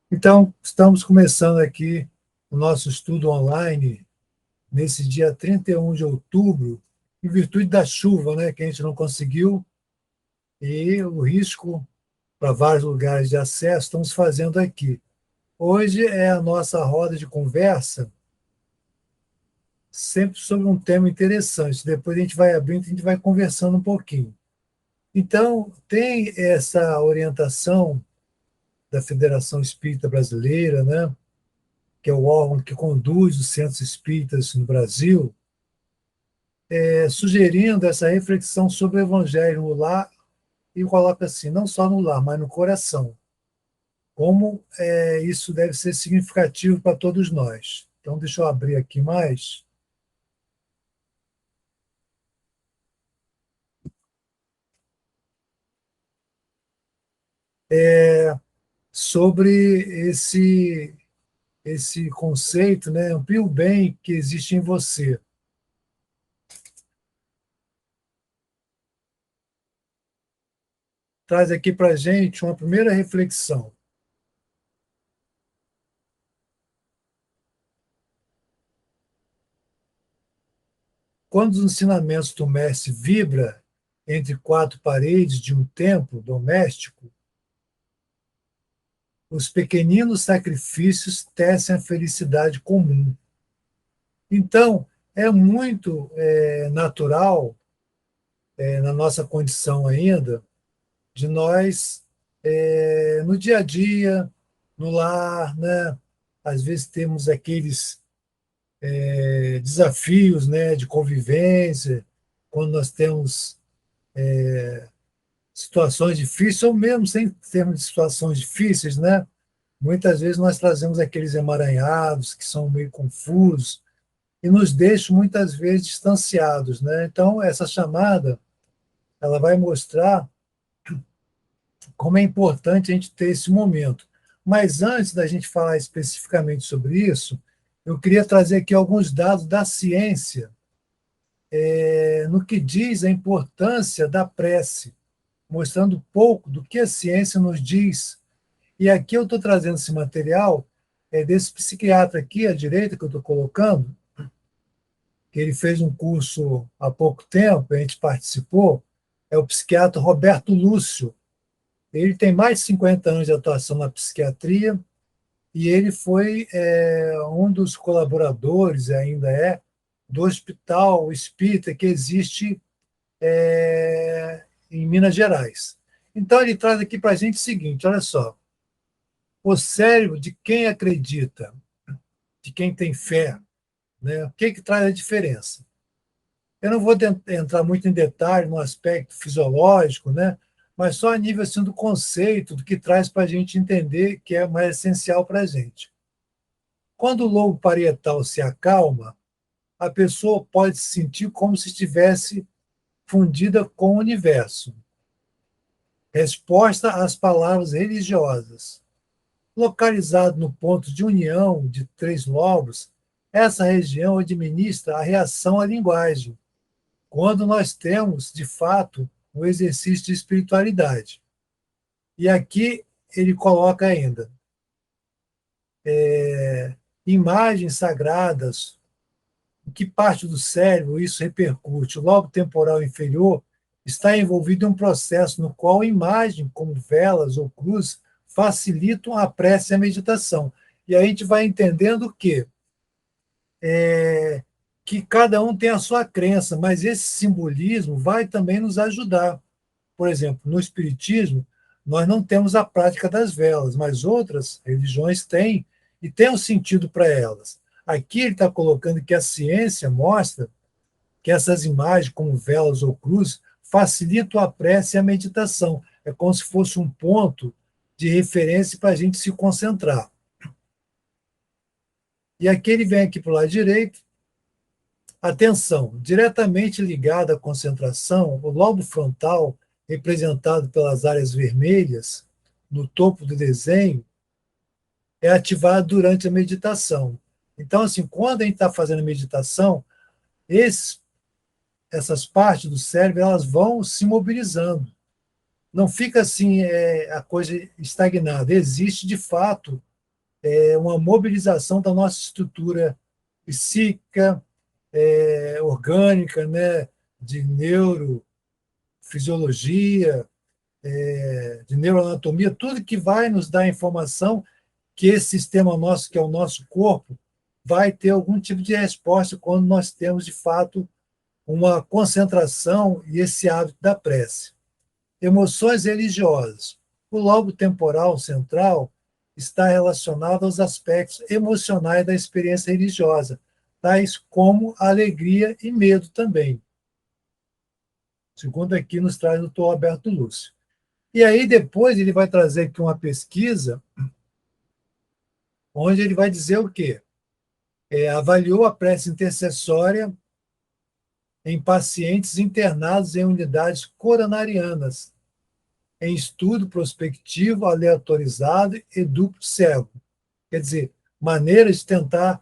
Então, estamos começando aqui o nosso estudo online nesse dia 31 de outubro, em virtude da chuva, né, que a gente não conseguiu, e o risco para vários lugares de acesso estamos fazendo aqui. Hoje é a nossa roda de conversa, sempre sobre um tema interessante. Depois a gente vai abrindo, a gente vai conversando um pouquinho. Então, tem essa orientação da Federação Espírita Brasileira, né, que é o órgão que conduz os centros espíritas no Brasil, sugerindo essa reflexão sobre o evangelho no lar, e coloca assim, não só no lar, mas no coração. Como isso deve ser significativo para todos nós. Então, deixa eu abrir aqui mais. Sobre esse conceito, né? Amplie o bem que existe em você. Traz aqui para a gente uma primeira reflexão. Quando os ensinamentos do mestre vibra entre quatro paredes de um templo doméstico, os pequeninos sacrifícios tecem a felicidade comum. Então, é muito natural, na nossa condição ainda, de nós, no dia a dia, no lar, né? Às vezes temos aqueles desafios, né, de convivência, quando nós temos situações difíceis, ou mesmo sem termos de situações difíceis, né? Muitas vezes nós trazemos aqueles emaranhados que são meio confusos e nos deixam muitas vezes distanciados, né? Então, essa chamada, ela vai mostrar como é importante a gente ter esse momento. Mas antes da gente falar especificamente sobre isso, eu queria trazer aqui alguns dados da ciência, no que diz a importância da prece, mostrando um pouco do que a ciência nos diz. E aqui eu estou trazendo esse material desse psiquiatra aqui à direita que eu estou colocando, que ele fez um curso há pouco tempo, a gente participou, é o psiquiatra Roberto Lúcio. Ele tem mais de 50 anos de atuação na psiquiatria e ele foi um dos colaboradores, ainda é, do Hospital Espírita que existe em Minas Gerais. Então, ele traz aqui para a gente o seguinte: olha só, o cérebro de quem acredita, de quem tem fé, né, o que traz a diferença? Eu não vou entrar muito em detalhe no aspecto fisiológico, né, mas só a nível assim, do conceito, do que traz para a gente entender que é mais essencial para a gente. Quando o lobo parietal se acalma, a pessoa pode se sentir como se estivesse fundida com o universo. Resposta às palavras religiosas. Localizado no ponto de união de três lobos, essa região administra a reação à linguagem, quando nós temos, de fato, um exercício de espiritualidade. E aqui ele coloca ainda imagens sagradas, em que parte do cérebro isso repercute. O lobo temporal inferior está envolvido em um processo no qual a imagem, como velas ou cruz, facilitam a prece e a meditação. E a gente vai entendendo que cada um tem a sua crença, mas esse simbolismo vai também nos ajudar. Por exemplo, no Espiritismo, nós não temos a prática das velas, mas outras religiões têm, e tem um sentido para elas. Aqui ele está colocando que a ciência mostra que essas imagens, como velas ou cruz, facilitam a prece e a meditação. É como se fosse um ponto de referência para a gente se concentrar. E aqui ele vem aqui para o lado direito. Atenção, diretamente ligada à concentração, o lobo frontal, representado pelas áreas vermelhas no topo do desenho, é ativado durante a meditação. Então, assim, quando a gente está fazendo a meditação, esses, essas partes do cérebro elas vão se mobilizando. Não fica assim a coisa estagnada. Existe, de fato, uma mobilização da nossa estrutura psíquica, orgânica, né, de neurofisiologia, de neuroanatomia, tudo que vai nos dar informação que esse sistema nosso, que é o nosso corpo, vai ter algum tipo de resposta quando nós temos, de fato, uma concentração e esse hábito da prece. Emoções religiosas. O lobo temporal central está relacionado aos aspectos emocionais da experiência religiosa, tais como alegria e medo também, segundo aqui nos traz o doutor Alberto Lúcio. E aí depois ele vai trazer aqui uma pesquisa onde ele vai dizer o quê? Avaliou a prece intercessória em pacientes internados em unidades coronarianas, em estudo prospectivo, aleatorizado e duplo cego. Quer dizer, maneiras de tentar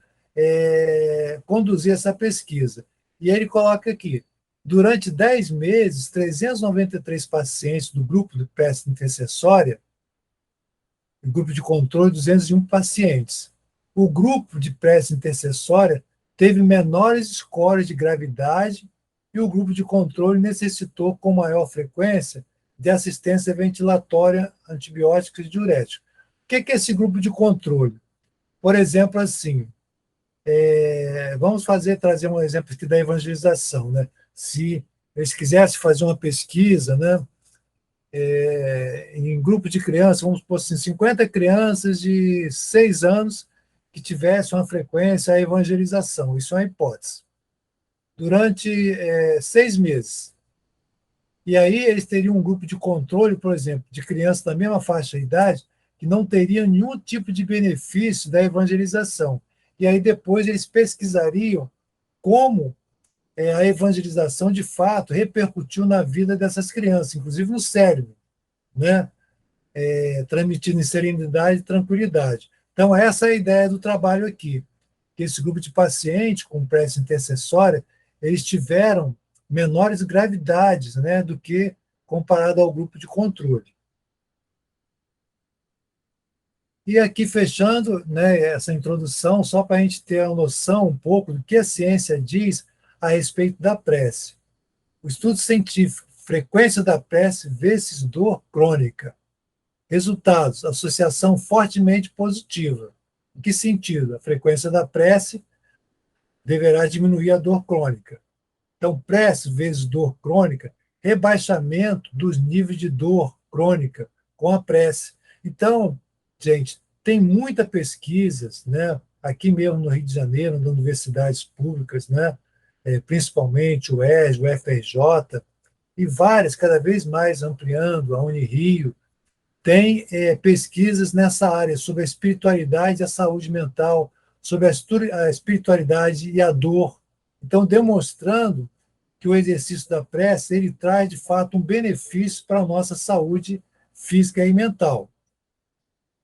conduzir essa pesquisa. E ele coloca aqui, durante 10 meses, 393 pacientes do grupo de prece intercessória, o grupo de controle, 201 pacientes. O grupo de prece intercessória teve menores scores de gravidade e o grupo de controle necessitou com maior frequência de assistência ventilatória, antibióticos e diuréticos. O que é esse grupo de controle? Por exemplo, assim, vamos trazer um exemplo aqui da evangelização, né? Se eles quisessem fazer uma pesquisa, né, em grupo de crianças, vamos supor assim, 50 crianças de 6 anos que tivessem uma frequência à evangelização, isso é uma hipótese, durante 6 meses. E aí eles teriam um grupo de controle, por exemplo, de crianças da mesma faixa de idade, que não teriam nenhum tipo de benefício da evangelização. E aí depois eles pesquisariam como a evangelização de fato repercutiu na vida dessas crianças, inclusive no cérebro, né? Transmitindo em serenidade e tranquilidade. Então, essa é a ideia do trabalho aqui, que esse grupo de pacientes com prece intercessória, eles tiveram menores gravidades, né, do que comparado ao grupo de controle. E aqui, fechando, né, essa introdução, só para a gente ter a noção um pouco do que a ciência diz a respeito da prece. O estudo científico, frequência da prece vezes dor crônica. Resultados: associação fortemente positiva. Em que sentido? A frequência da prece deverá diminuir a dor crônica. Então, prece vezes dor crônica, rebaixamento dos níveis de dor crônica com a prece. Então, gente, tem muita pesquisas, né? Aqui mesmo no Rio de Janeiro, nas universidades públicas, né? Principalmente o ERJ, o FRJ, e várias, cada vez mais ampliando, a Unirio, tem pesquisas nessa área sobre a espiritualidade e a saúde mental, sobre a espiritualidade e a dor. Então, demonstrando que o exercício da prece ele traz, de fato, um benefício para a nossa saúde física e mental.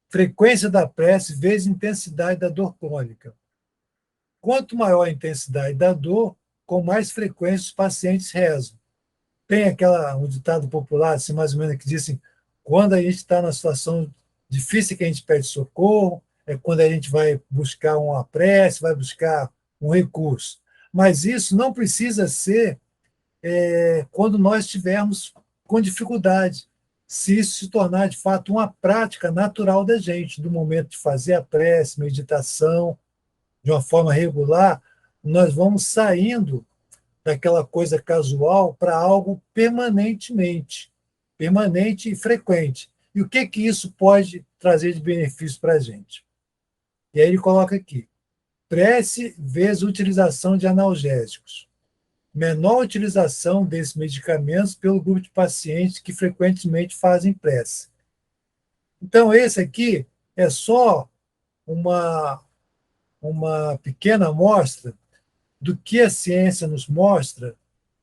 Frequência da prece vezes intensidade da dor crônica. Quanto maior a intensidade da dor, com mais frequência os pacientes rezam. Tem um ditado popular, assim, mais ou menos, que diz assim, quando a gente está na situação difícil que a gente pede socorro, é quando a gente vai buscar uma prece, vai buscar um recurso. Mas isso não precisa ser quando nós estivermos com dificuldade. Se isso se tornar, de fato, uma prática natural da gente, do momento de fazer a prece, meditação, de uma forma regular, nós vamos saindo daquela coisa casual para algo permanente e frequente. E o que que isso pode trazer de benefício para a gente? E aí ele coloca aqui, prece vezes utilização de analgésicos. Menor utilização desses medicamentos pelo grupo de pacientes que frequentemente fazem prece. Então, esse aqui é só uma, uma pequena amostra do que a ciência nos mostra,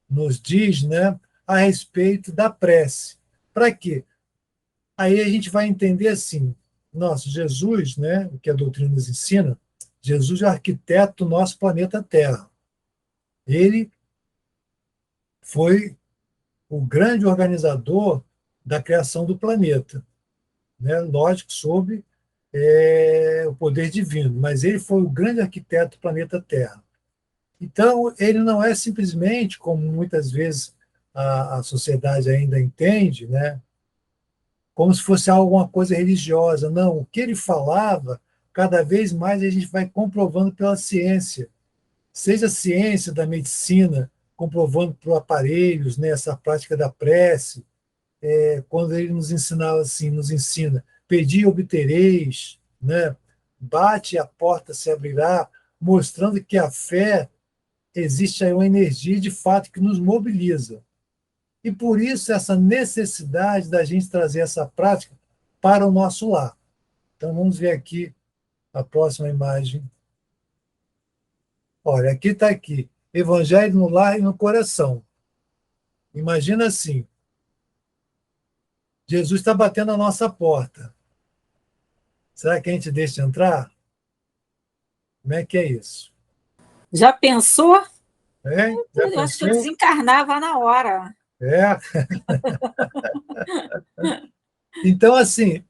nos diz, né, a respeito da prece. Para quê? Aí a gente vai entender assim, nossa, Jesus, né, o que a doutrina nos ensina, Jesus é o arquiteto do nosso planeta Terra. Ele foi o grande organizador da criação do planeta, né? Lógico, sob o poder divino, mas ele foi o grande arquiteto do planeta Terra. Então, ele não é simplesmente, como muitas vezes a sociedade ainda entende, né, como se fosse alguma coisa religiosa. Não, o que ele falava, cada vez mais a gente vai comprovando pela ciência, seja a ciência da medicina, comprovando por aparelhos, né, essa prática da prece, quando ele nos ensinava assim, nos ensina, pedi e obtereis, né, bate e a porta se abrirá, mostrando que a fé existe aí uma energia de fato que nos mobiliza. E por isso essa necessidade da gente trazer essa prática para o nosso lar. Então vamos ver aqui a próxima imagem. Olha, aqui está aqui. Evangelho no lar e no coração. Imagina assim, Jesus está batendo a nossa porta. Será que a gente deixa entrar? Como é que é isso? Já pensou? É? Já Eu acho que eu pensou? desencarnava na hora. É. Então, assim,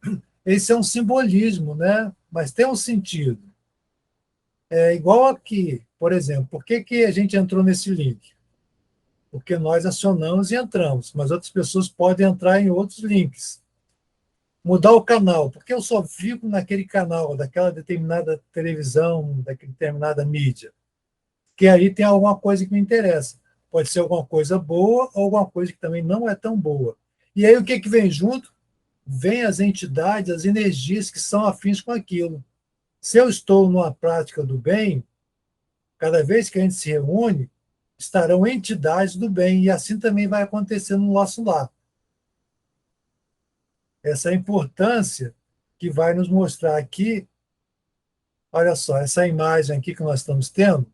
esse é um simbolismo, né? Mas tem um sentido. É igual aqui, por exemplo, por que, que a gente entrou nesse link? Porque nós acionamos e entramos, mas outras pessoas podem entrar em outros links. Mudar o canal, porque eu só fico naquele canal, daquela determinada televisão, daquela determinada mídia. Que aí tem alguma coisa que me interessa. Pode ser alguma coisa boa ou alguma coisa que também não é tão boa. E aí o que, que vem junto? Vem as entidades, as energias que são afins com aquilo. Se eu estou numa prática do bem, cada vez que a gente se reúne, estarão entidades do bem, e assim também vai acontecer no nosso lar. Essa é a importância que vai nos mostrar aqui, olha só, essa imagem aqui que nós estamos tendo,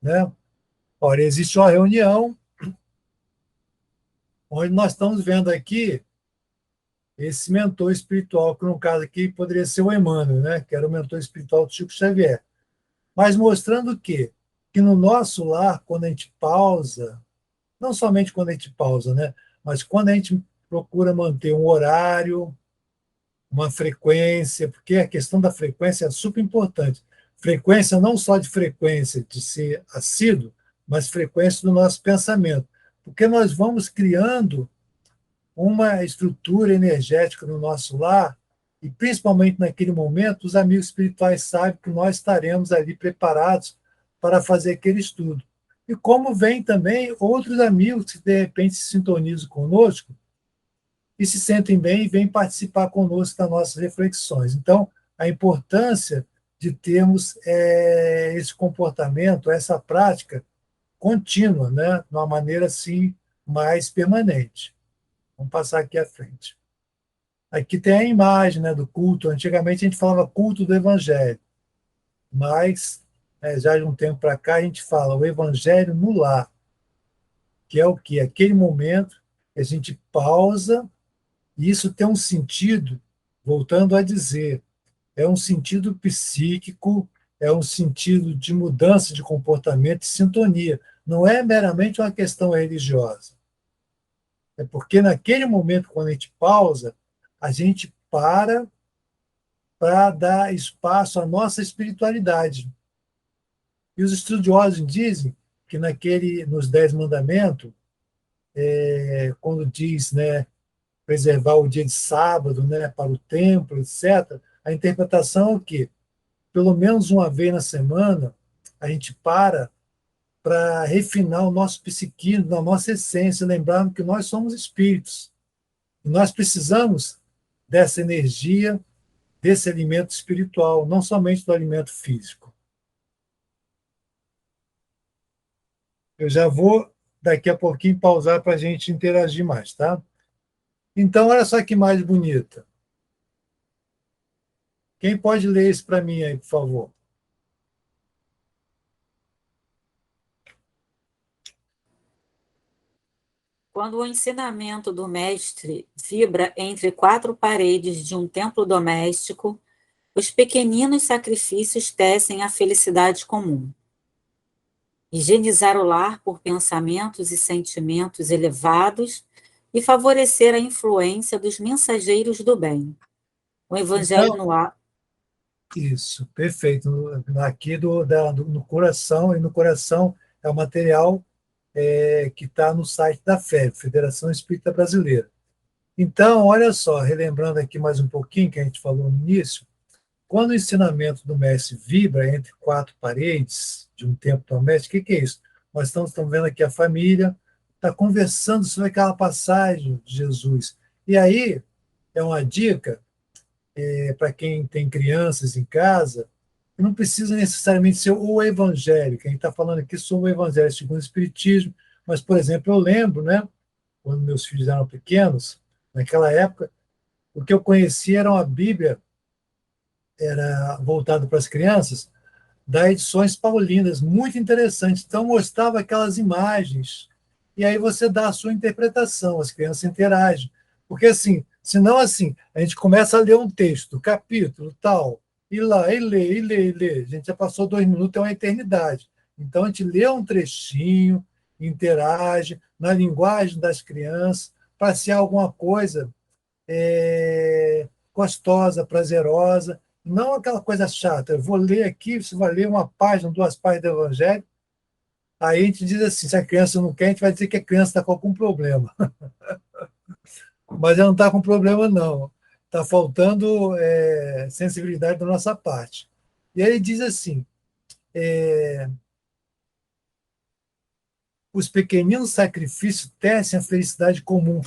né? Olha, existe uma reunião onde nós estamos vendo aqui esse mentor espiritual, que no caso aqui poderia ser o Emmanuel, né? Que era o mentor espiritual do Chico Xavier. Mas mostrando o quê? Que no nosso lar, quando a gente pausa, não somente quando a gente pausa, né? Mas quando a gente procura manter um horário, uma frequência, porque a questão da frequência é super importante. Frequência não só de frequência de ser assíduo, mas frequência do nosso pensamento. Porque nós vamos criando uma estrutura energética no nosso lar, e principalmente naquele momento, os amigos espirituais sabem que nós estaremos ali preparados para fazer aquele estudo. E como vem também outros amigos que de repente se sintonizam conosco e se sentem bem e vêm participar conosco das nossas reflexões. Então, a importância de termos esse comportamento, essa prática contínua, né, de uma maneira assim mais permanente. Vamos passar aqui à frente. Aqui tem a imagem, né, do culto. Antigamente a gente falava culto do evangelho, mas já de um tempo para cá a gente fala o evangelho no lar, que é o que? Aquele momento que a gente pausa, e isso tem um sentido, voltando a dizer, é um sentido psíquico, é um sentido de mudança de comportamento e sintonia. Não é meramente uma questão religiosa. É porque naquele momento, quando a gente pausa, a gente para dar espaço à nossa espiritualidade. E os estudiosos dizem que nos Dez Mandamentos, quando diz, né, preservar o dia de sábado, né, para o templo, etc., a interpretação é o quê? Pelo menos uma vez na semana, a gente para refinar o nosso psiquismo, a nossa essência, lembrando que nós somos espíritos. E nós precisamos dessa energia, desse alimento espiritual, não somente do alimento físico. Eu já vou, daqui a pouquinho, pausar para a gente interagir mais, tá? Então, olha só que mais bonita. Quem pode ler isso para mim aí, por favor? Quando o ensinamento do mestre vibra entre quatro paredes de um templo doméstico, os pequeninos sacrifícios tecem a felicidade comum. Higienizar o lar por pensamentos e sentimentos elevados e favorecer a influência dos mensageiros do bem. O Evangelho Então, no ar. Isso, perfeito. Aqui no coração, e no coração é o material que está no site da FEB, Federação Espírita Brasileira. Então, olha só, relembrando aqui mais um pouquinho que a gente falou no início, quando o ensinamento do mestre vibra entre quatro paredes de um templo doméstico, o que é isso? Nós estamos vendo aqui a família, está conversando sobre aquela passagem de Jesus. E aí, é uma dica para quem tem crianças em casa, que não precisa necessariamente ser o evangélico. A gente está falando aqui sobre o evangelho segundo o Espiritismo, mas, por exemplo, eu lembro, né, quando meus filhos eram pequenos, naquela época, o que eu conhecia era uma Bíblia, era voltado para as crianças, da Edições Paulinas, muito interessante. Então, mostrava aquelas imagens, e aí você dá a sua interpretação, as crianças interagem. Porque, assim, senão, assim, a gente começa a ler um texto, capítulo, tal, e lá, e lê, e lê, e lê. A gente já passou 2 minutos, é uma eternidade. Então, a gente lê um trechinho, interage na linguagem das crianças, para ser alguma coisa gostosa, prazerosa, não aquela coisa chata. Eu vou ler aqui, você vai ler uma página, 2 páginas do Evangelho, aí a gente diz assim, se a criança não quer, a gente vai dizer que a criança está com algum problema. Mas ela não está com problema, não. Está faltando sensibilidade da nossa parte. E aí ele diz assim, os pequeninos sacrifícios tecem a felicidade comum.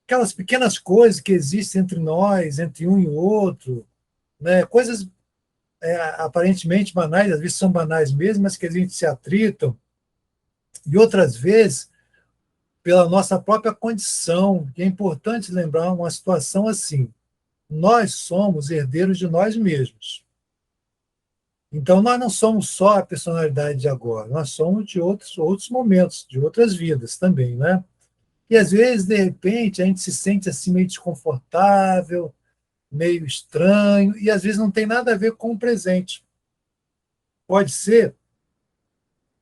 Aquelas pequenas coisas que existem entre nós, entre um e outro, né? Coisas aparentemente banais, às vezes são banais mesmo, mas que a gente se atritam, e outras vezes pela nossa própria condição. E é importante lembrar uma situação assim: nós somos herdeiros de nós mesmos. Então, nós não somos só a personalidade de agora, nós somos de outros momentos, de outras vidas também, né? E às vezes, de repente, a gente se sente assim meio desconfortável, meio estranho, e às vezes não tem nada a ver com o presente. Pode ser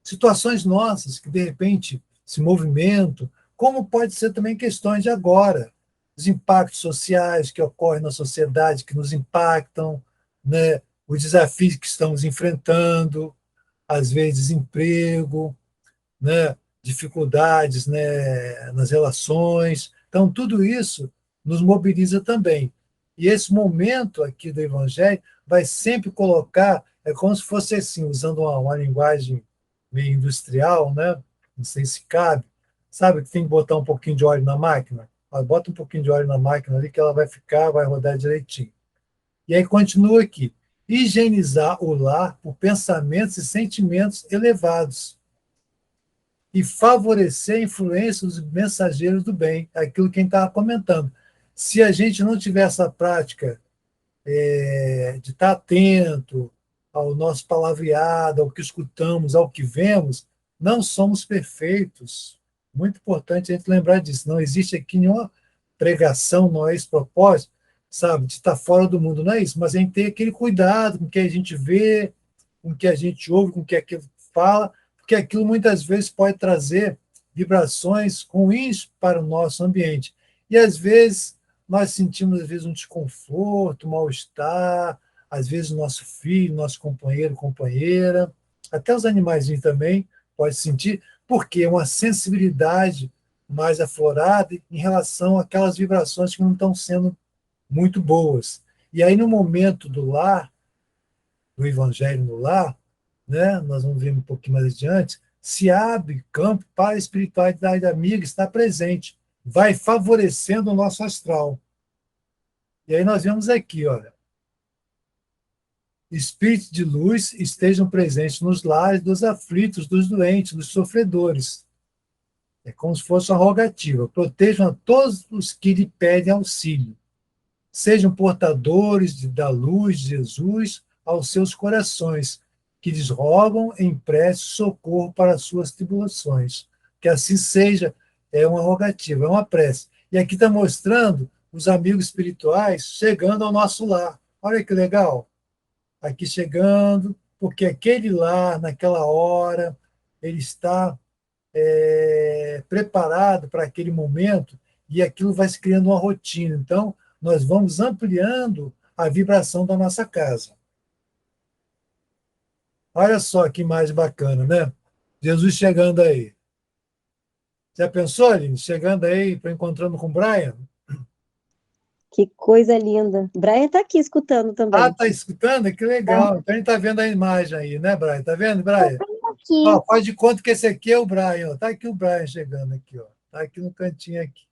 situações nossas que, de repente, se movimentam, como pode ser também questões de agora, os impactos sociais que ocorrem na sociedade, que nos impactam, né? Os desafios que estamos enfrentando, às vezes desemprego, né? Dificuldades, né? Nas relações. Então, tudo isso nos mobiliza também. E esse momento aqui do Evangelho vai sempre colocar, é como se fosse assim, usando uma linguagem meio industrial, né? Não sei se cabe. Sabe que tem que botar um pouquinho de óleo na máquina? Bota um pouquinho de óleo na máquina ali que ela vai ficar, vai rodar direitinho. E aí continua aqui. Higienizar o lar por pensamentos e sentimentos elevados e favorecer a influência dos mensageiros do bem, aquilo que a gente estava comentando. Se a gente não tiver essa prática de estar atento ao nosso palavreado, ao que escutamos, ao que vemos, não somos perfeitos. Muito importante a gente lembrar disso. Não existe aqui nenhuma pregação, não é esse propósito, sabe, de estar fora do mundo, não é isso, mas a gente tem aquele cuidado com o que a gente vê, com o que a gente ouve, com o que aquilo fala, porque aquilo muitas vezes pode trazer vibrações ruins para o nosso ambiente. E às vezes nós sentimos às vezes um desconforto, um mal-estar, às vezes o nosso filho, nosso companheiro, companheira, até os animais também pode sentir, porque é uma sensibilidade mais aflorada em relação àquelas vibrações que não estão sendo muito boas. E aí, no momento do lar, do evangelho no lar, né, nós vamos ver um pouquinho mais adiante, se abre campo para a espiritualidade amiga estar presente, vai favorecendo o nosso astral. E aí nós vemos aqui, olha, espíritos de luz estejam presentes nos lares dos aflitos, dos doentes, dos sofredores. É como se fosse uma rogativa. Protejam a todos os que lhe pedem auxílio. Sejam portadores da luz de Jesus aos seus corações, que lhes rogam em prece socorro para as suas tribulações. Que assim seja, é uma rogativa, é uma prece. E aqui está mostrando os amigos espirituais chegando ao nosso lar. Olha que legal. Aqui chegando, porque aquele lar, naquela hora, ele está preparado para aquele momento e aquilo vai se criando uma rotina. Então, nós vamos ampliando a vibração da nossa casa. Olha só que imagem bacana, né? Jesus chegando aí. Já pensou, Aline? Chegando aí, encontrando com o Brian? Que coisa linda. Brian está aqui escutando Ah, também. tá escutando? Que legal. Então a gente tá vendo a imagem aí, né, Brian? Tá vendo, Brian? Ó, Aqui. faz de conta que esse aqui é o Brian, ó. Tá aqui o Brian chegando aqui, ó. Tá aqui no cantinho aqui.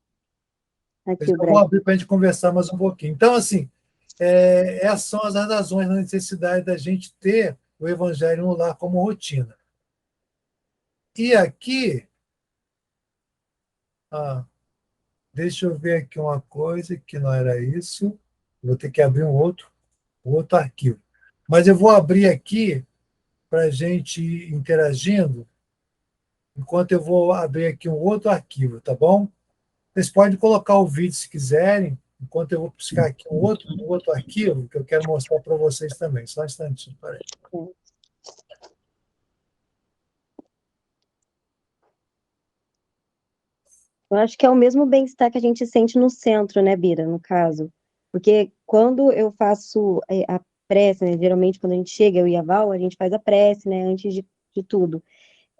Eu Aqui o já vou Brian. abrir para a gente conversar mais um pouquinho. Então, assim, essas são as razões da necessidade da gente ter o Evangelho no lar como rotina. E aqui, ah, deixa eu ver aqui uma coisa que não era isso. Vou ter que abrir um outro arquivo. Mas eu vou abrir aqui para a gente ir interagindo, enquanto eu vou abrir aqui um outro arquivo, tá bom? Vocês podem colocar o vídeo se quiserem, enquanto eu vou buscar aqui um outro arquivo que eu quero mostrar para vocês também. Só um instantinho, peraí. Eu acho que é o mesmo bem-estar que a gente sente no centro, né, Bira, no caso. Porque quando eu faço a prece, né, geralmente quando a gente chega, eu e a Val, a gente faz a prece, né, antes de tudo.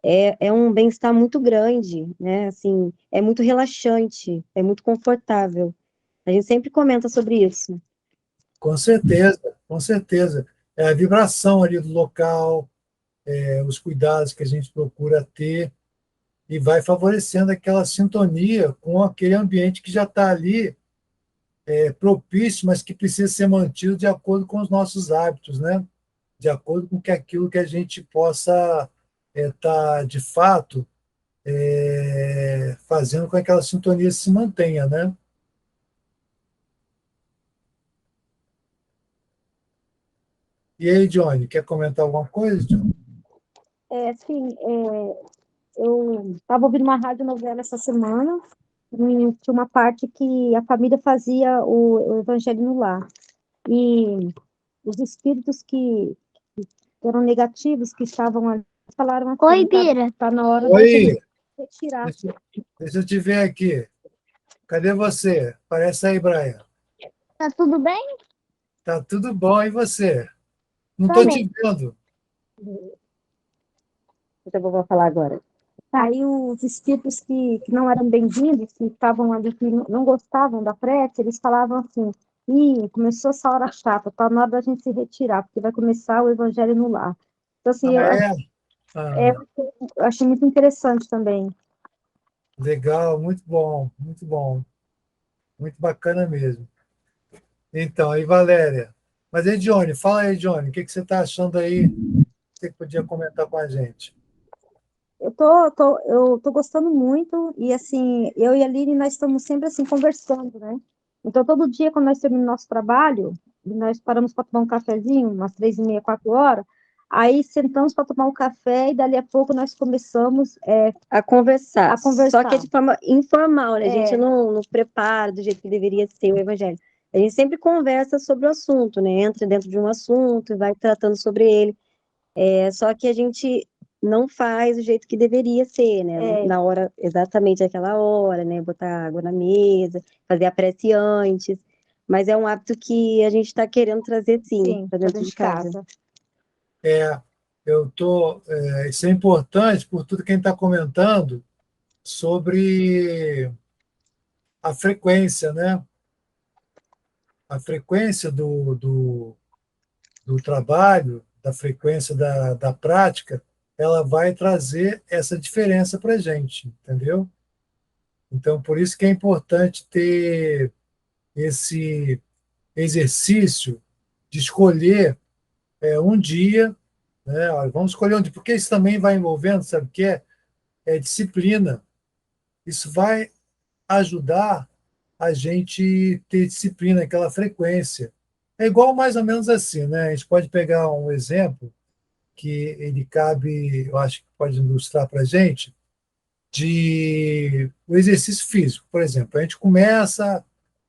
É um bem-estar muito grande, né, assim, é muito relaxante, é muito confortável. A gente sempre comenta sobre isso. Com certeza, com certeza. É a vibração ali do local, os cuidados que a gente procura ter e vai favorecendo aquela sintonia com aquele ambiente que já está ali propício, mas que precisa ser mantido de acordo com os nossos hábitos, né? De acordo com que aquilo que a gente possa estar, de fato, fazendo com que aquela sintonia se mantenha, né? E aí, Johnny, quer comentar alguma coisa, Johnny? Sim, eu estava ouvindo uma radionovela essa semana, e tinha uma parte que a família fazia o evangelho no lar. E os espíritos que eram negativos, que estavam ali, falaram assim, Oi, Bira. tá na hora da Oi, gente retirar. deixa, deixa eu te ver aqui. Cadê você? Aparece aí, Brian. Tá tudo bem? Tá tudo bom, e você? Não estou Também. te vendo. Então, eu vou falar agora. Aí os espíritos que não eram bem-vindos, que estavam ali, que não gostavam da prece, eles falavam assim, começou essa hora chata, tá na hora da gente se retirar, porque vai começar o evangelho no lar. Então, assim, Ah, eu, é? é, Ah, eu achei muito interessante também. legal, muito bom, muito bacana mesmo. Então, aí, Valéria. Mas aí, Johnny, fala aí, Johnny, o que você está achando aí? Você podia comentar com a gente? Eu tô gostando muito, e assim, eu e a Aline, nós estamos sempre assim, conversando, né? Então, todo dia, quando nós terminamos nosso trabalho, nós paramos para tomar um cafezinho, umas 3h30, 4 horas, aí sentamos para tomar um café, e dali a pouco nós começamos a conversar. Só que é de forma informal, né? A gente não prepara do jeito que deveria ser o evangelho. A gente sempre conversa sobre o assunto, né? Entra dentro de um assunto e vai tratando sobre ele. Só que a gente não faz do jeito que deveria ser, né? Na hora, exatamente aquela hora, né? Botar água na mesa, fazer a prece antes. Mas é um hábito que a gente está querendo trazer, sim, para dentro de casa. É, isso é importante por tudo que a gente está comentando sobre a frequência, né? A frequência do trabalho, da frequência da prática, ela vai trazer essa diferença para a gente, entendeu? Então, por isso que é importante ter esse exercício de escolher um dia, né? Olha, vamos escolher um dia, porque isso também vai envolvendo, sabe o que é? É disciplina. Isso vai ajudar a gente ter disciplina, aquela frequência. É igual mais ou menos assim, né? A gente pode pegar um exemplo que ele cabe, eu acho que pode ilustrar para a gente, de o exercício físico, por exemplo. A gente começa,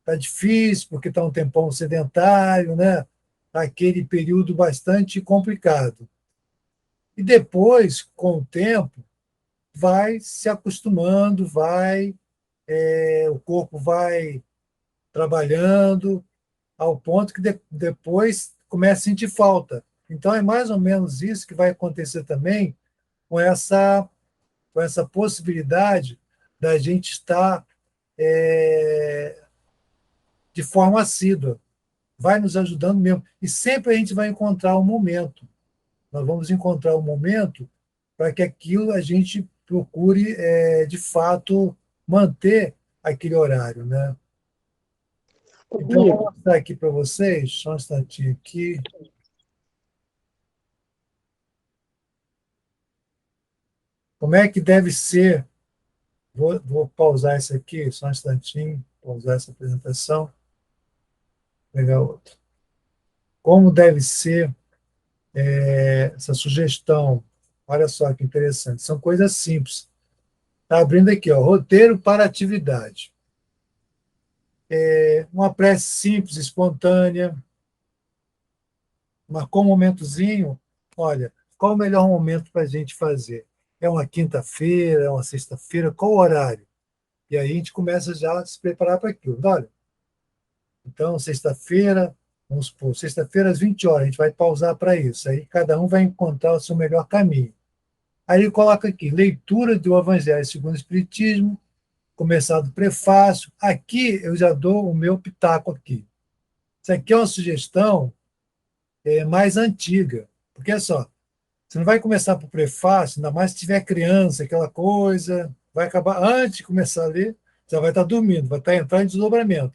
tá difícil, porque está um tempão sedentário, né? Tá aquele período bastante complicado. E depois, com o tempo, vai se acostumando, o corpo vai trabalhando, ao ponto que depois começa a sentir falta. Então, é mais ou menos isso que vai acontecer também com essa possibilidade da gente estar de forma assídua. Vai nos ajudando mesmo. E sempre a gente vai encontrar um momento. Nós vamos encontrar um momento para que aquilo a gente procure, de fato, manter aquele horário, né? Então, eu vou Rodrigo, mostrar aqui para vocês, só um instantinho aqui, como é que deve ser. Vou pausar isso aqui, só um instantinho, pausar essa apresentação, pegar outro. Como deve ser essa sugestão? Olha só que interessante, são coisas simples. Está abrindo aqui, ó, roteiro para atividade. Uma prece simples, espontânea, marcou um momentozinho. Olha, qual o melhor momento para a gente fazer? É uma quinta-feira, é uma sexta-feira, qual o horário? E aí a gente começa já a se preparar para aquilo. Olha, então, sexta-feira, vamos supor, sexta-feira às 20 horas, a gente vai pausar para isso. Aí cada um vai encontrar o seu melhor caminho. Aí ele coloca aqui, leitura do Evangelho segundo o Espiritismo, começar do prefácio. Aqui eu já dou o meu pitaco aqui. Isso aqui é uma sugestão mais antiga. Porque é só, você não vai começar por prefácio, ainda mais se tiver criança, aquela coisa, vai acabar, antes de começar a ler, já vai estar dormindo, vai estar entrando em desdobramento.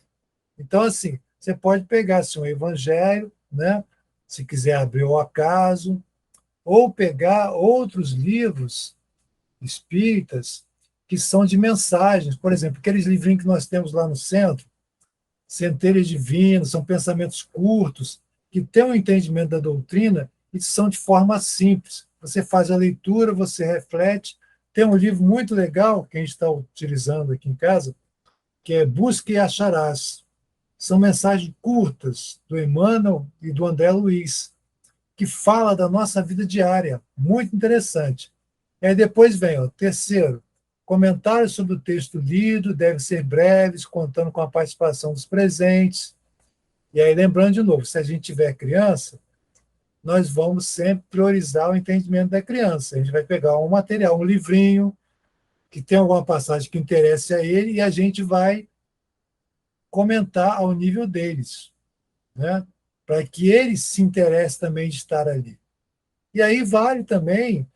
Então, assim, você pode pegar assim, um evangelho, né? Se quiser abrir ao acaso, ou pegar outros livros espíritas que são de mensagens. Por exemplo, aqueles livrinhos que nós temos lá no centro, Centelhas Divinas, são pensamentos curtos, que têm um entendimento da doutrina e são de forma simples. Você faz a leitura, você reflete. Tem um livro muito legal que a gente está utilizando aqui em casa, que é Busque e Acharás. São mensagens curtas do Emmanuel e do André Luiz, que fala da nossa vida diária. Muito interessante. E aí depois vem, ó, terceiro, comentários sobre o texto lido, devem ser breves, contando com a participação dos presentes. E aí, lembrando de novo, se a gente tiver criança, nós vamos sempre priorizar o entendimento da criança. A gente vai pegar um material, um livrinho, que tem alguma passagem que interesse a ele, e a gente vai comentar ao nível deles, né? Para que eles se interessem também de estar ali. E aí vale também,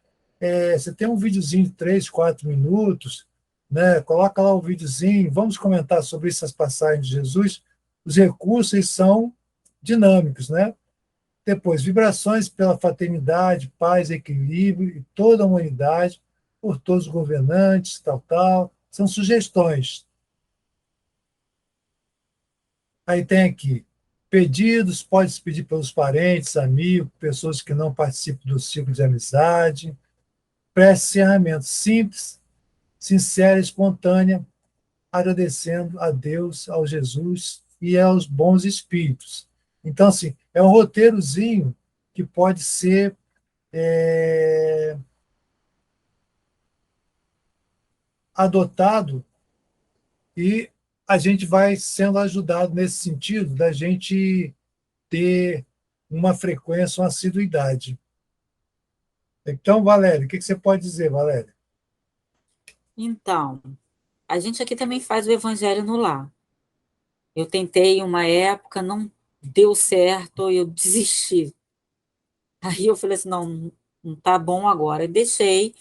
você tem um videozinho de 3, 4 minutos, né? Coloca lá o videozinho, vamos comentar sobre essas passagens de Jesus. Os recursos eles são dinâmicos, né? Depois, vibrações pela fraternidade, paz, equilíbrio e toda a humanidade, por todos os governantes, tal, tal. São sugestões. Aí tem aqui, pedidos, pode se pedir pelos parentes, amigos, pessoas que não participam do ciclo de amizade. Prece encerramento simples, sincera e espontânea, agradecendo a Deus, ao Jesus e aos bons espíritos. Então, assim, é um roteirozinho que pode ser adotado e a gente vai sendo ajudado nesse sentido da gente ter uma frequência, uma assiduidade. Então, Valéria, o que você pode dizer, Valéria? Então, a gente aqui também faz o Evangelho no lar. Eu tentei uma época, não deu certo, eu desisti. Aí eu falei assim, não, não tá bom agora. E deixei.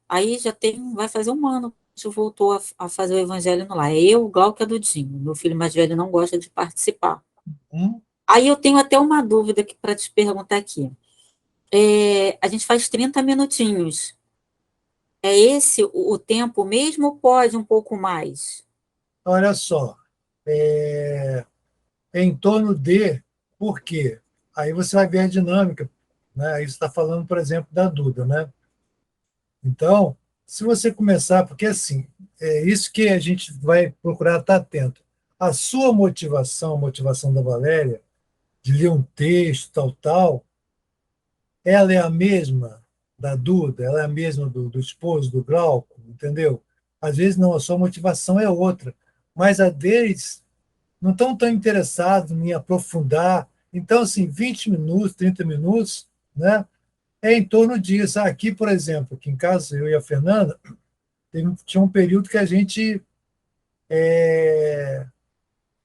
Aí já tem, vai fazer um ano que a gente voltou a fazer o Evangelho no lar. Eu, o Glauco e a Dudinho. Meu filho mais velho não gosta de participar. Hum? Aí eu tenho até uma dúvida para te perguntar aqui. A gente faz 30 minutinhos. É esse o tempo mesmo ou pode um pouco mais? Olha só, em torno de por quê? Aí você vai ver a dinâmica, né? Aí você está falando, por exemplo, da Duda, né? Então, se você começar, porque assim, é isso que a gente vai procurar estar atento. A sua motivação, a motivação da Valéria, de ler um texto, tal, tal, ela é a mesma da Duda, ela é a mesma do esposo, do Glauco, entendeu? Às vezes não, a sua motivação é outra, mas a deles não estão tão interessados em aprofundar. Então, assim, 20 minutos, 30 minutos, né? É em torno disso. Aqui, por exemplo, aqui em casa, eu e a Fernanda, tinha um período que a gente é,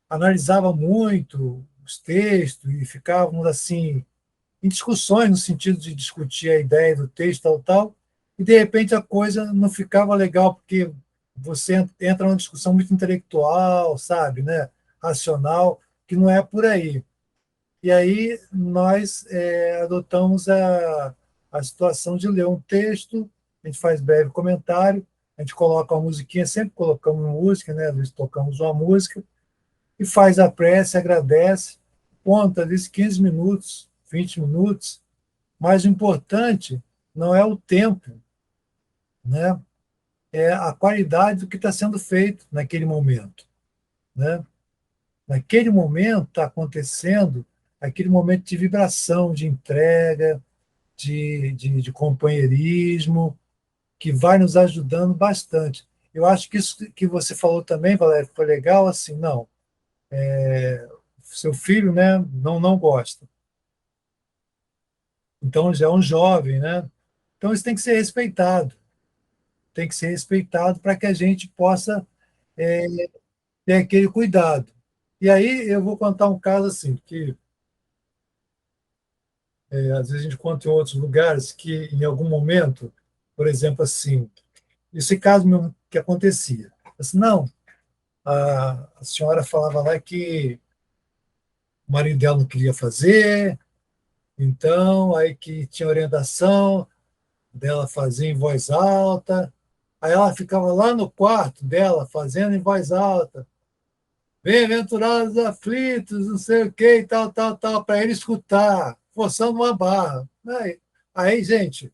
analisava muito os textos e ficávamos assim em discussões no sentido de discutir a ideia do texto tal tal, e de repente a coisa não ficava legal porque você entra numa discussão muito intelectual, sabe, né, racional, que não é por aí. E aí nós adotamos a situação de ler um texto, a gente faz breve comentário, a gente coloca uma musiquinha, sempre colocamos música, né? Às vezes tocamos uma música, e faz a prece, agradece, conta às vezes 15 minutos, 20 minutos, mas o importante não é o tempo, né? É a qualidade do que está sendo feito naquele momento, né? Naquele momento está acontecendo aquele momento de vibração, de entrega, de companheirismo, que vai nos ajudando bastante. Eu acho que isso que você falou também, Valério, foi legal, assim, não, seu filho, né, não gosta. Então já é um jovem, né? Então isso tem que ser respeitado para que a gente possa é, ter aquele cuidado. E aí eu vou contar um caso assim, que às vezes a gente conta em outros lugares que em algum momento, por exemplo, assim, esse caso mesmo que acontecia. Assim, não, a senhora falava lá que o marido dela não queria fazer, então aí que tinha orientação dela fazer em voz alta. Aí ela ficava lá no quarto dela fazendo em voz alta. Bem-aventurados aflitos, não sei o que, e tal, tal, tal, para ele escutar, forçando uma barra. Aí, gente,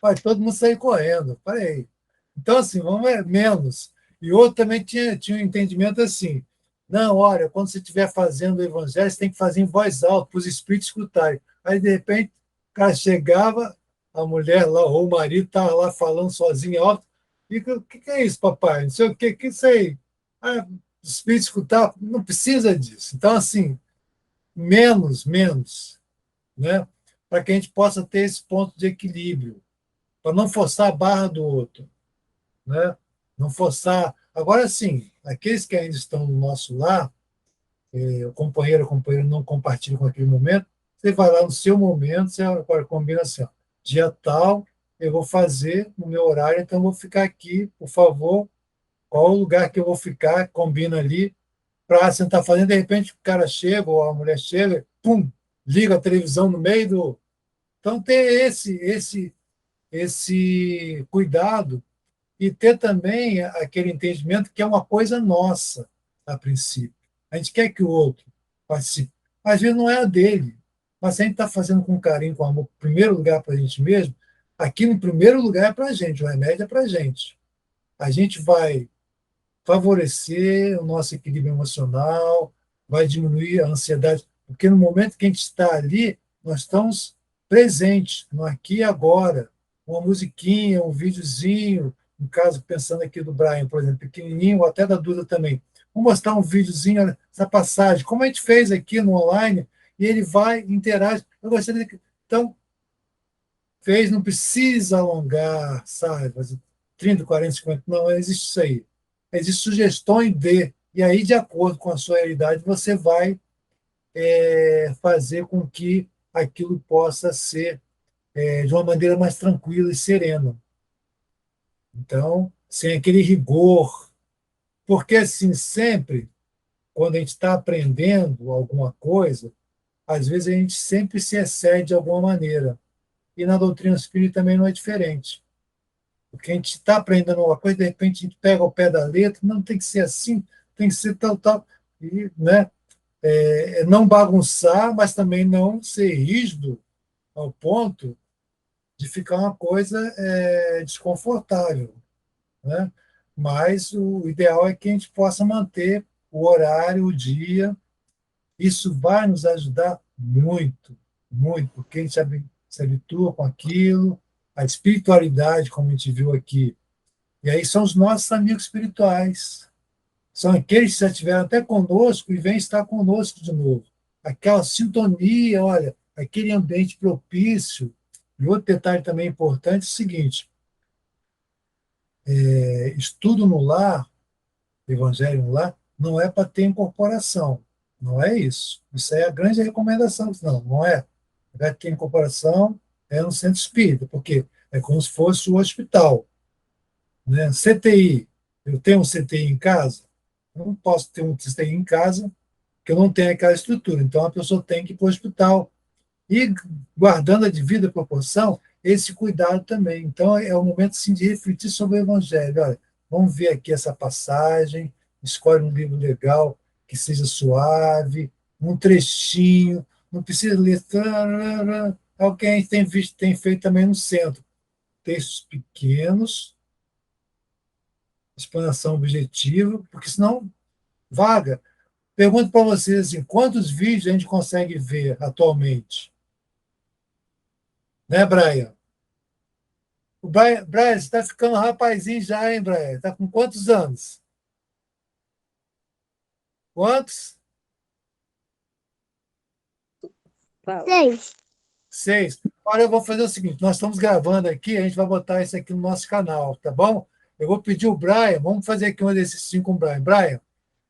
vai todo mundo sair correndo. Peraí. Então, assim, vamos ver menos. E outro também tinha um entendimento assim. Não, olha, quando você estiver fazendo o evangelho, você tem que fazer em voz alta, para os espíritos escutarem. Aí, de repente, o cara chegava, a mulher lá, ou o marido estava lá falando sozinho alto. E o que é isso, papai? Não sei o que isso aí? Ah, os espíritos escutar, não precisa disso. Então, assim, menos, né? Para que a gente possa ter esse ponto de equilíbrio, para não forçar a barra do outro, né? Não forçar. Agora sim, aqueles que ainda estão no nosso lar, o companheiro não compartilha com aquele momento, você vai lá no seu momento, você agora combina assim, ó, dia tal, eu vou fazer no meu horário, então eu vou ficar aqui, por favor, qual o lugar que eu vou ficar, combina ali, para você estar fazendo, de repente o cara chega, ou a mulher chega, pum, liga a televisão no meio do. Então, ter esse cuidado e ter também aquele entendimento que é uma coisa nossa, a princípio. A gente quer que o outro participe. Às vezes não é a dele, mas se a gente está fazendo com carinho, com amor, em primeiro lugar para a gente mesmo, aquilo em primeiro lugar é para a gente, o remédio é para a gente. A gente vai favorecer o nosso equilíbrio emocional, vai diminuir a ansiedade, porque no momento que a gente está ali, nós estamos presentes, no aqui e agora. Uma musiquinha, um videozinho, no caso, pensando aqui do Brian, por exemplo, pequenininho, ou até da Duda também. Vamos mostrar um videozinho, essa passagem, como a gente fez aqui no online, e ele vai, interage. Eu gostaria de. Então, fez, não precisa alongar, sabe? Fazer 30, 40, 50, não existe isso aí. Existe sugestões de, e aí, de acordo com a sua realidade, você vai fazer com que aquilo possa ser de uma maneira mais tranquila e serena. Então, sem aquele rigor. Porque, assim, sempre, quando a gente está aprendendo alguma coisa, às vezes a gente sempre se excede de alguma maneira. E na doutrina espírita também não é diferente. Porque a gente está aprendendo uma coisa, de repente a gente pega o pé da letra, não tem que ser assim, tem que ser tal, tal. E, né, não bagunçar, mas também não ser rígido ao ponto de ficar uma coisa desconfortável, né? Mas o ideal é que a gente possa manter o horário, o dia. Isso vai nos ajudar muito, muito, porque a gente se habitua com aquilo, a espiritualidade, como a gente viu aqui. E aí são os nossos amigos espirituais. São aqueles que já estiveram até conosco e vêm estar conosco de novo. Aquela sintonia, olha, aquele ambiente propício. E outro detalhe também importante é o seguinte: estudo no lar, evangelho no lar, não é para ter incorporação. Não é isso. Isso é a grande recomendação. Não é. Vai ter incorporação é no centro espírita, porque é como se fosse o hospital, né? CTI. Eu tenho um CTI em casa? Eu não posso ter um CTI em casa porque eu não tenho aquela estrutura. Então, a pessoa tem que ir para o hospital. E guardando a devida proporção, esse cuidado também. Então, é o momento sim, de refletir sobre o Evangelho. Olha, vamos ver aqui essa passagem, escolhe um livro legal, que seja suave, um trechinho, não precisa ler. É o que a gente tem visto, tem feito também no centro. Textos pequenos, explanação objetiva, porque senão vaga. Pergunto para vocês assim, quantos vídeos a gente consegue ver atualmente? Né, Brian? Brian, você está ficando rapazinho já, hein, Brian? Está com quantos anos? Quantos? Fala. 6. 6. Olha, eu vou fazer o seguinte: nós estamos gravando aqui, a gente vai botar isso aqui no nosso canal, tá bom? Eu vou pedir o Brian, vamos fazer aqui um exercício com o Brian. Brian,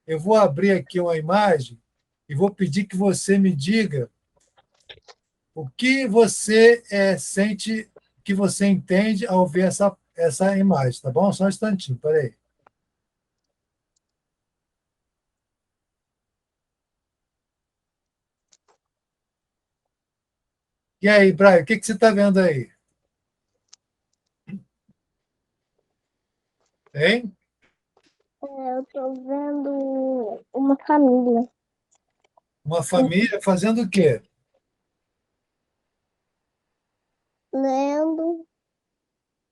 eu vou abrir aqui uma imagem e vou pedir que você me diga o que você sente, que você entende ao ver essa imagem, tá bom? Só um instantinho, peraí. E aí, Brian, o que você está vendo aí? Hein? Eu tô vendo uma família Uma família fazendo o quê? lendo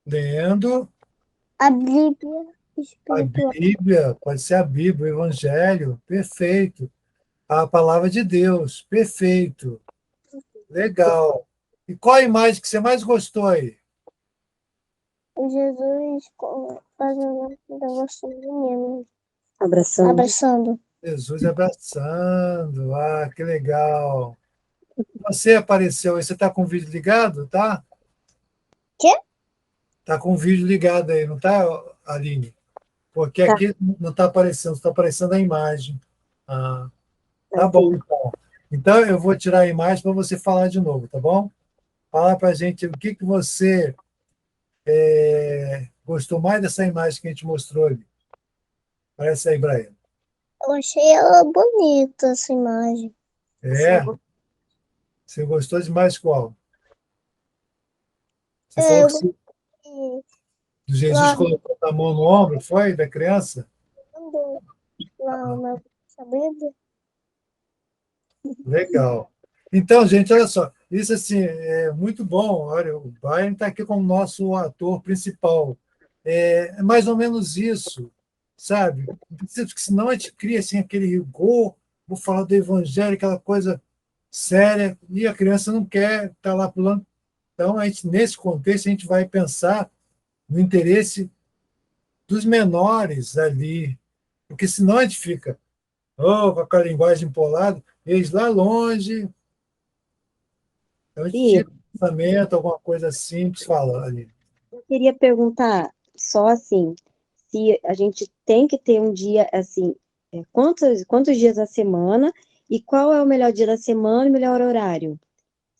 Lendo a Bíblia a espiritual. Bíblia, pode ser a Bíblia, o Evangelho, perfeito. A palavra de Deus, perfeito. Legal. E qual a imagem que você mais gostou aí? Jesus fazendo um negócio de menino, Abraçando. abraçando. Jesus abraçando. Ah, que legal. Você apareceu aí, você está com o vídeo ligado, tá? Quê? Está com o vídeo ligado aí, não está, Aline? Porque Tá, aqui não está aparecendo a imagem. Ah, tá tá bom, sim. então. Então, eu vou tirar a imagem para você falar de novo, tá bom? Fala para a gente o que você gostou mais dessa imagem que a gente mostrou ali. Parece aí, Brian. Eu achei ela bonita, essa imagem. É, você gostou de mais qual? Você É, falou eu que gostei do Jesus lá colocou a mão no ombro, foi, da criança? quando lá na Bíblia. Legal. Então, gente, olha só, isso assim é muito bom. Olha, o Brian está aqui como nosso ator principal. É mais ou menos isso, sabe? Porque senão a gente cria assim, aquele rigor, vou falar do evangelho, aquela coisa séria, e a criança não quer estar lá pulando. Então, a gente, nesse contexto, a gente vai pensar no interesse dos menores ali, porque senão a gente fica com aquela linguagem empolada, eles lá longe. Então, a gente E tira o pensamento, alguma coisa simples, fala ali. eu queria perguntar só assim, se a gente tem que ter um dia assim, quantos dias da semana e qual é o melhor dia da semana e o melhor horário?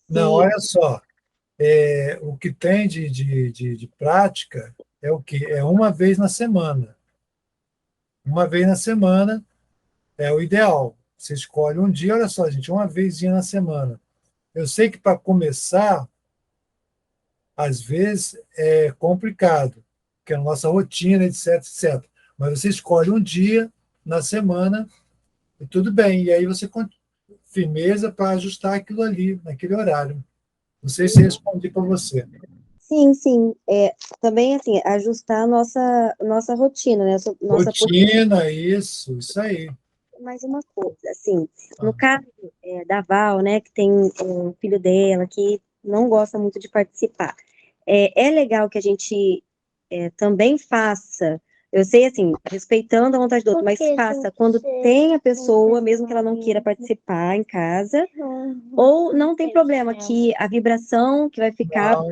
Não, Se olha só, o que tem de prática é o quê? É uma vez na semana. Uma vez na semana é o ideal. Você escolhe um dia, olha só, gente, uma vezinha na semana. Eu sei que para começar, às vezes é complicado, porque é a nossa rotina, etc, etc. Mas você escolhe um dia na semana e tudo bem. E aí você firmeza para ajustar aquilo ali, naquele horário. Não sei se respondi para você. sim, sim, também assim, ajustar a nossa rotina, né? Nossa Rotina, isso aí. mais uma coisa, assim, Ah, no caso da Val, né, que tem um filho dela que não gosta muito de participar, é legal que a gente também faça Eu sei, assim, respeitando a vontade do outro, Por mas que faça tem quando que ser tem a um pessoa, mesmo que ela não queira participar em casa, ou não tem problema, que a vibração que vai ficar.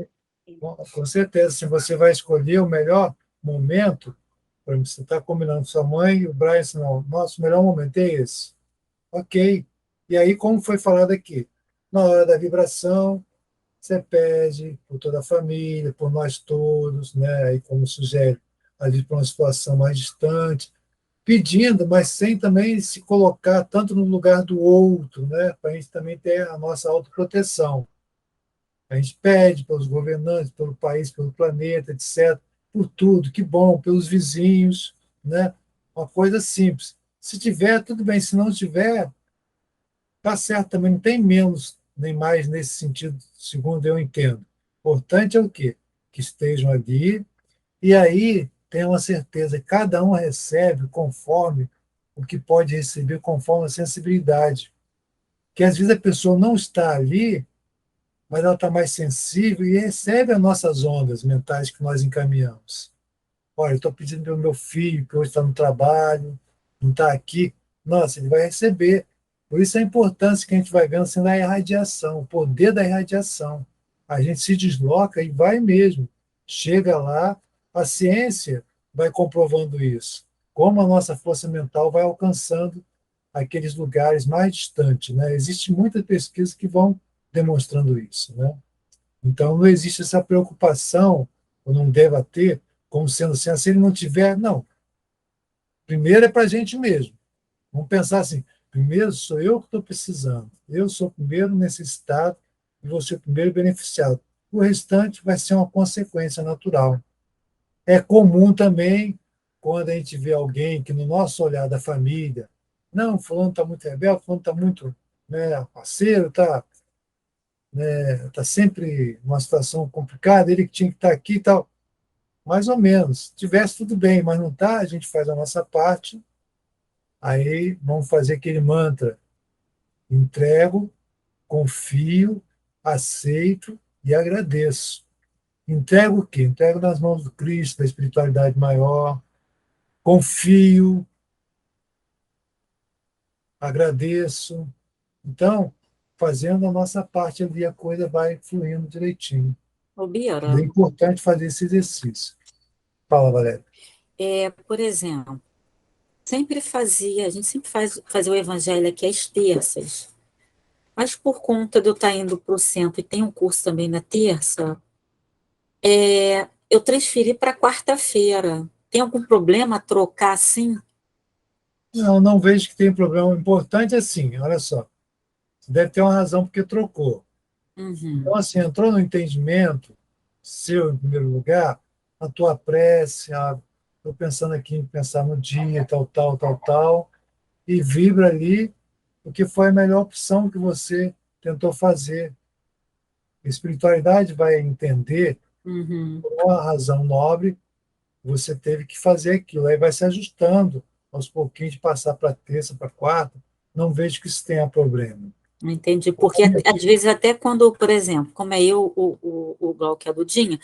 Não, com certeza, se você vai escolher o melhor momento, por exemplo, você está combinando com sua mãe e o Brian, assim, não, nosso melhor momento é esse. Ok. E aí, como foi falado aqui, na hora da vibração, você pede por toda a família, por nós todos, né? E como sugere, ali para uma situação mais distante, pedindo, mas sem também se colocar tanto no lugar do outro, né? Para a gente também ter a nossa autoproteção. A gente pede pelos governantes, pelo país, pelo planeta, etc., por tudo, que bom, pelos vizinhos, né? Uma coisa simples. Se tiver, tudo bem. Se não tiver, tá certo também, não tem menos nem mais nesse sentido, segundo eu entendo. O importante é o quê? Que estejam ali e aí tenham a certeza que cada um recebe conforme o que pode receber, conforme a sensibilidade. Que às vezes a pessoa não está ali, mas ela está mais sensível e recebe as nossas ondas mentais que nós encaminhamos. Olha, eu estou pedindo para o meu filho, que hoje está no trabalho, não está aqui. Nossa, ele vai receber. Por isso a importância que a gente vai vendo assim, na irradiação, o poder da irradiação. A gente se desloca e vai mesmo. Chega lá, a ciência vai comprovando isso. Como a nossa força mental vai alcançando aqueles lugares mais distantes, né? Existem muitas pesquisas que vão demonstrando isso, né? Então, não existe essa preocupação, ou não deva ter, como sendo assim, se ele não tiver, não. Primeiro é para a gente mesmo. Vamos pensar assim: primeiro sou eu que estou precisando, eu sou o primeiro necessitado e vou ser o primeiro beneficiado. O restante vai ser uma consequência natural. É comum também, quando a gente vê alguém que, no nosso olhar da família, não, fulano está muito rebelde, fulano está muito, né, parceiro, tá sempre numa situação complicada, ele que tinha que estar aqui e tal. Mais ou menos. Se tivesse tudo bem, mas não está, a gente faz a nossa parte, aí vamos fazer aquele mantra: entrego, confio, aceito e agradeço. Entrego o quê? Entrego nas mãos do Cristo, da espiritualidade maior, confio, agradeço. Então, fazendo a nossa parte ali, a coisa vai fluindo direitinho. Ô, E é Bira, importante fazer esse exercício. Fala, Valéria. por exemplo, a gente sempre fazia o evangelho aqui às terças, mas por conta de eu estar indo para o centro e tem um curso também na terça, eu transferi para quarta-feira. Tem algum problema trocar assim? Não, não vejo que tem problema. O importante é assim, olha só, você deve ter uma razão porque trocou. Então, Uhum, assim, entrou no entendimento seu, em primeiro lugar, a tua prece, estou pensando aqui em pensar no dia, tal, tal, tal, tal, e vibra ali, porque foi a melhor opção que você tentou fazer. A espiritualidade vai entender, uhum. por uma razão nobre, você teve que fazer aquilo. Aí vai se ajustando aos pouquinhos, de passar para terça, para quarta. Não vejo que isso tenha problema. Entendi, porque às vezes até quando, por exemplo, como é eu, o Glauco e a Dudinha,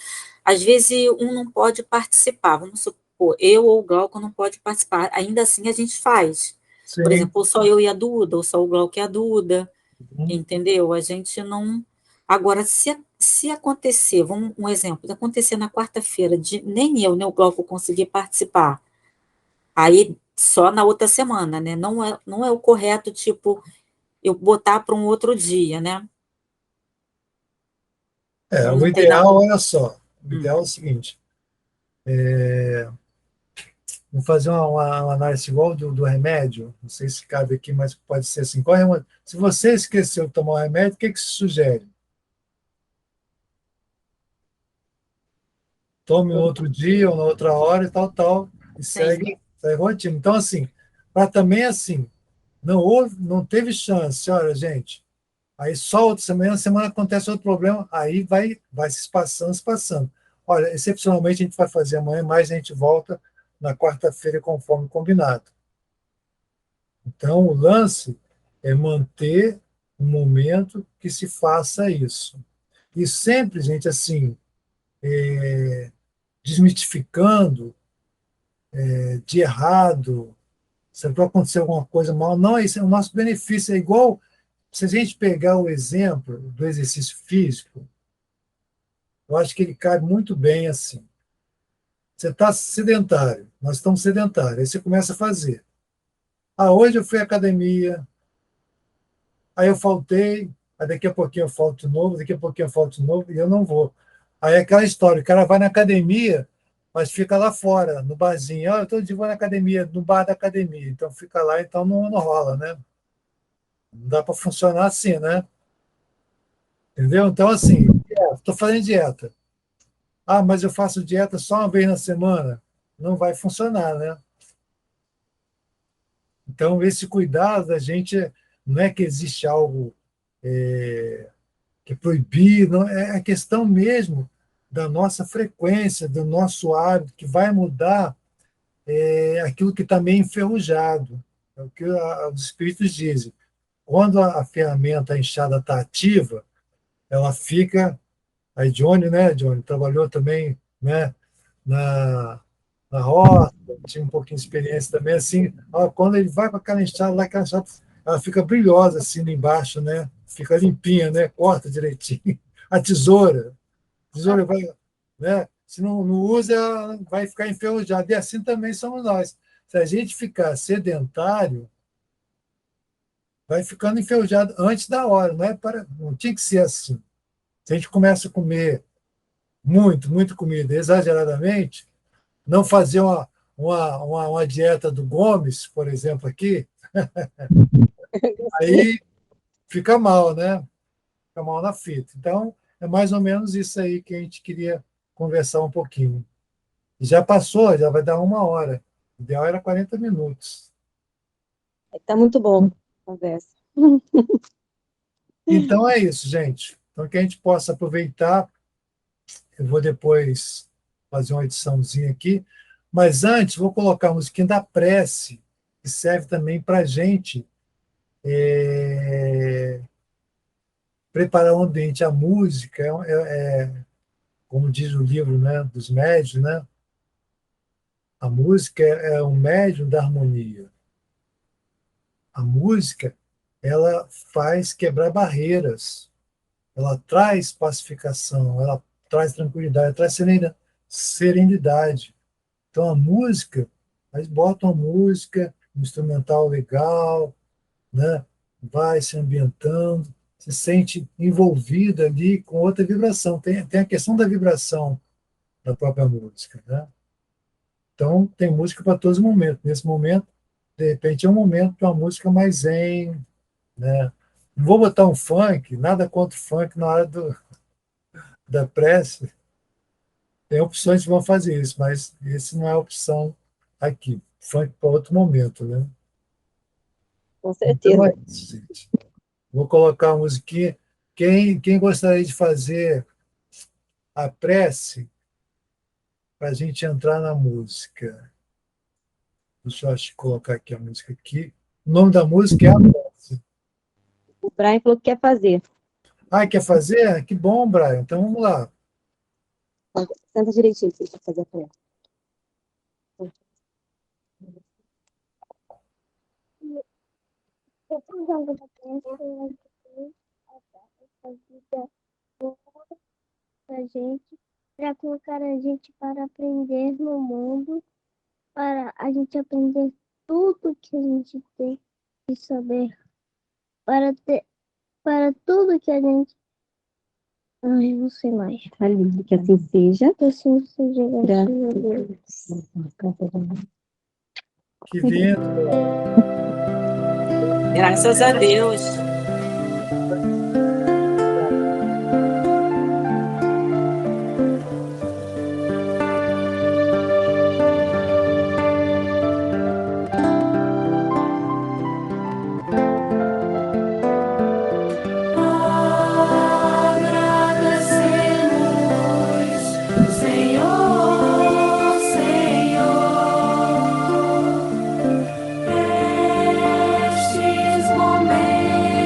às vezes um não pode participar, vamos supor, eu ou o Glauco não pode participar, ainda assim a gente faz. Por Sim. exemplo, ou só eu e a Duda, ou só o Glauco e a Duda, Uhum. entendeu? A gente não... Agora, se acontecer, vamos um exemplo, se acontecer na quarta-feira, de nem eu, nem o Glauco conseguir participar, aí só na outra semana, né? Não é o correto, tipo, eu botar para um outro dia, né? O Não tem nada. ideal, olha só, o Hum. ideal é o seguinte: vamos fazer uma análise igual do remédio, não sei se cabe aqui, mas pode ser assim. Se você esqueceu de tomar o remédio, o que se sugere? Tome no outro dia ou na outra hora e tal, tal, e Sim, segue a rotina. Então, assim, para também assim, não teve chance, olha, gente, aí só outra semana, semana acontece outro problema, aí vai se passando, se passando. Olha, excepcionalmente a gente vai fazer amanhã, mas a gente volta na quarta-feira conforme combinado. Então, o lance é manter um momento que se faça isso. E sempre, gente, assim, desmistificando de errado, se vai acontecer alguma coisa mal. Não, esse é o nosso benefício. É igual, se a gente pegar o exemplo do exercício físico, eu acho que ele cabe muito bem assim. Você está sedentário, nós estamos sedentários, aí você começa a fazer. Ah, hoje eu fui à academia, aí eu faltei, aí daqui a pouquinho eu falto de novo, daqui a pouquinho eu falto de novo, e eu não vou. Aí é aquela história, o cara vai na academia, mas fica lá fora, no barzinho. Ah, eu todo dia vou na academia, no bar da academia. Então fica lá, então não rola, né? Não dá para funcionar assim, né? Entendeu? Então, assim, estou fazendo dieta. Ah, mas eu faço dieta só uma vez na semana. Não vai funcionar, né? Então, esse cuidado da gente não é que existe algo que é proibir, não, é a questão mesmo da nossa frequência, do nosso hábito, que vai mudar aquilo que está meio enferrujado. É o que os espíritos dizem. Quando a ferramenta a enxada está ativa, ela fica. Aí Johnny, né? Johnny trabalhou também, né? Na roça, tinha um pouquinho de experiência também, assim, ó, quando ele vai com aquela enxada lá, aquela enxada, ela fica brilhosa assim embaixo, né? Fica limpinha, né? Corta direitinho. A tesoura vai, né? Se não usa, ela vai ficar enferrujada. E assim também somos nós. Se a gente ficar sedentário, vai ficando enferrujado antes da hora, não tinha que ser assim. Se a gente começa a comer muito comida exageradamente, não fazer uma dieta do Gomes, por exemplo, aqui, aí fica mal, né? Fica mal na fita. Então, é mais ou menos isso aí que a gente queria conversar um pouquinho. Já passou, já vai dar 1 hora. O ideal era 40 minutos. Tá muito bom a conversa. Então é isso, gente. Então, que a gente possa aproveitar. Eu vou depois fazer uma ediçãozinha aqui. Mas antes, vou colocar a musiquinha da prece, que serve também para a gente preparar o ambiente. A música como diz o livro, né, dos médiuns, né? A música é um médium da harmonia. A música, ela faz quebrar barreiras, ela traz pacificação, ela traz tranquilidade, ela traz serenidade. Então, a música, eles botam a música, um instrumental legal, né? Vai se ambientando, se sente envolvida ali com outra vibração. Tem a questão da vibração da própria música, né? Então, tem música para todos os momentos. Nesse momento, de repente, é um momento para uma música mais zen, né? Não vou botar um funk, nada contra o funk na hora da prece. Tem opções que vão fazer isso, mas esse não é a opção aqui. Funk para outro momento, né? Com Então certeza. é isso, gente. Vou colocar a musiquinha. Quem gostaria de fazer a prece para a gente entrar na música? Deixa eu colocar aqui a música aqui. O nome da música é a prece. O Brian falou que quer fazer. Ah, quer fazer? Que bom, Brian. Então vamos lá. Senta direitinho para você fazer a prece. Eu tô jogando a vida boa pra gente, para colocar a gente para aprender no mundo, para a gente aprender tudo que a gente tem que saber, para tudo que a gente. Ai, não sei mais. Ali, que assim seja. Que assim seja, graças a Deus. Que lindo. Graças a Deus. Agradecemos, Senhor, Senhor, estes momentos.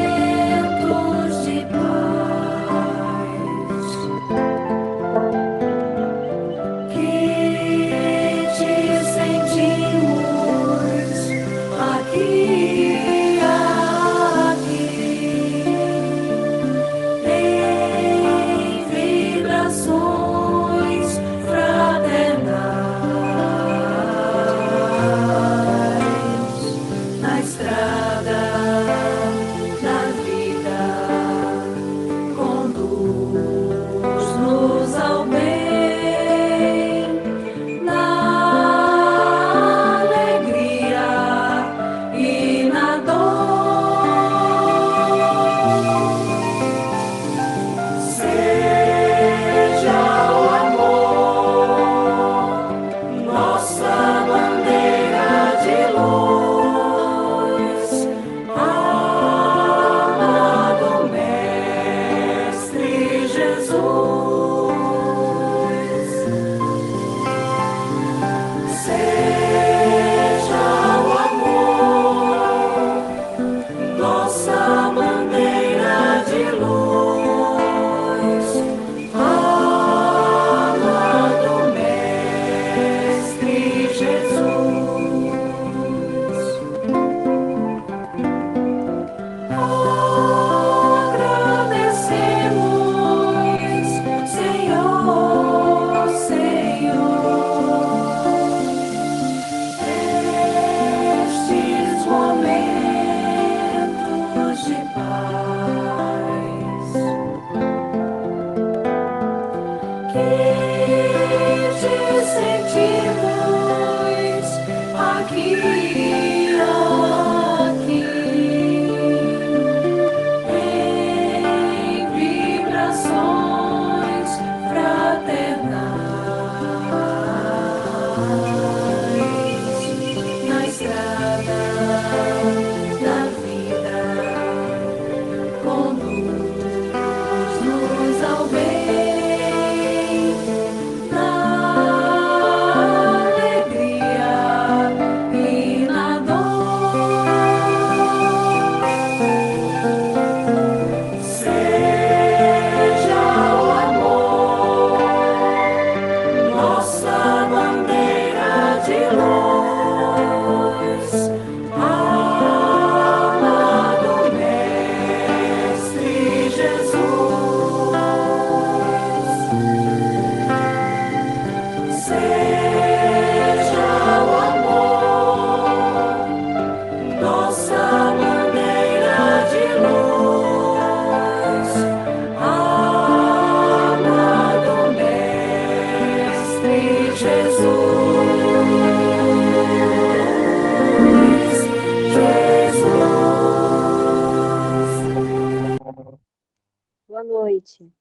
Boa noite.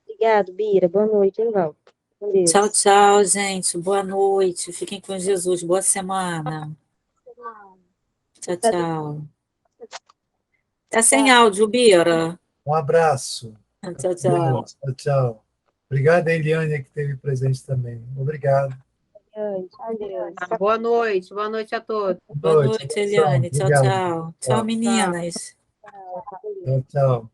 Obrigado, Bira. Boa noite, hein, Val? Com Deus. Tchau, tchau, gente. Boa noite. Fiquem com Jesus. Boa semana. Tchau, tchau. Tá sem áudio, Bira. Um abraço. Tchau, tchau. Tchau, tchau. Obrigado, Eliane, que esteve presente também. Obrigado. Com Deus. Boa noite a todos. Boa noite, Eliane. Tchau, Obrigado. tchau. Tchau, meninas. Tchau, tchau.